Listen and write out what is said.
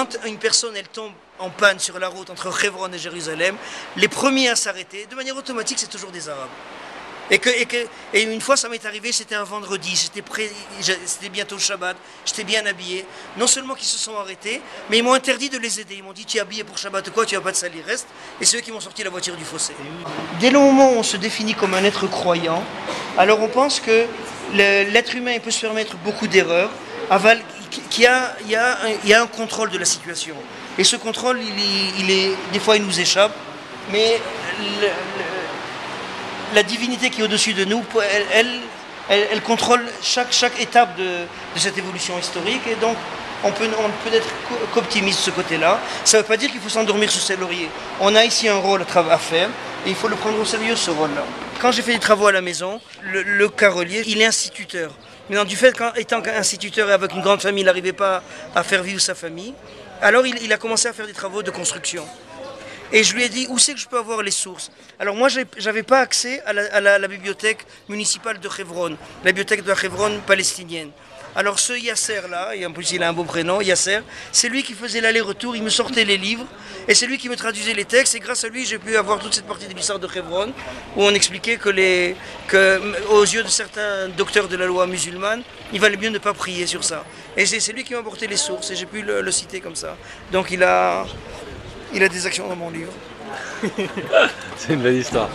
quand une personne elle tombe en panne sur la route entre Hebron et Jérusalem, les premiers à s'arrêter, de manière automatique, c'est toujours des Arabes. Et une fois, ça m'est arrivé, c'était un vendredi, c'était bientôt Shabbat, j'étais bien habillé. Non seulement qu'ils se sont arrêtés, mais ils m'ont interdit de les aider. Ils m'ont dit, tu es habillé pour Shabbat ou quoi, tu vas pas te salir, reste. Et c'est eux qui m'ont sorti la voiture du fossé. Dès le moment où on se définit comme un être croyant, alors on pense que l'être humain peut se permettre beaucoup d'erreurs, qu'il y a un contrôle de la situation. Et ce contrôle, des fois, il nous échappe, mais la divinité qui est au-dessus de nous, elle contrôle chaque étape de cette évolution historique, et donc on peut être qu'optimiste de ce côté-là. Ça ne veut pas dire qu'il faut s'endormir sous ses lauriers. On a ici un rôle à faire, et il faut le prendre au sérieux, ce rôle-là. Quand j'ai fait des travaux à la maison, le carolier, il est instituteur. Maintenant, du fait qu'étant instituteur et avec une grande famille, il n'arrivait pas à faire vivre sa famille, alors il a commencé à faire des travaux de construction. Et je lui ai dit, où c'est que je peux avoir les sources? Alors moi, je n'avais pas accès à la bibliothèque municipale de Hebron, la bibliothèque de la Hebron palestinienne. Alors ce Yasser là, et en plus il a un beau prénom, Yasser, c'est lui qui faisait l'aller-retour, il me sortait les livres, et c'est lui qui me traduisait les textes, et grâce à lui j'ai pu avoir toute cette partie de l'histoire de Hebron, où on expliquait que aux yeux de certains docteurs de la loi musulmane, il valait mieux ne pas prier sur ça. Et c'est lui qui m'a apporté les sources, et j'ai pu le citer comme ça. Donc il a des actions dans mon livre. C'est une belle histoire.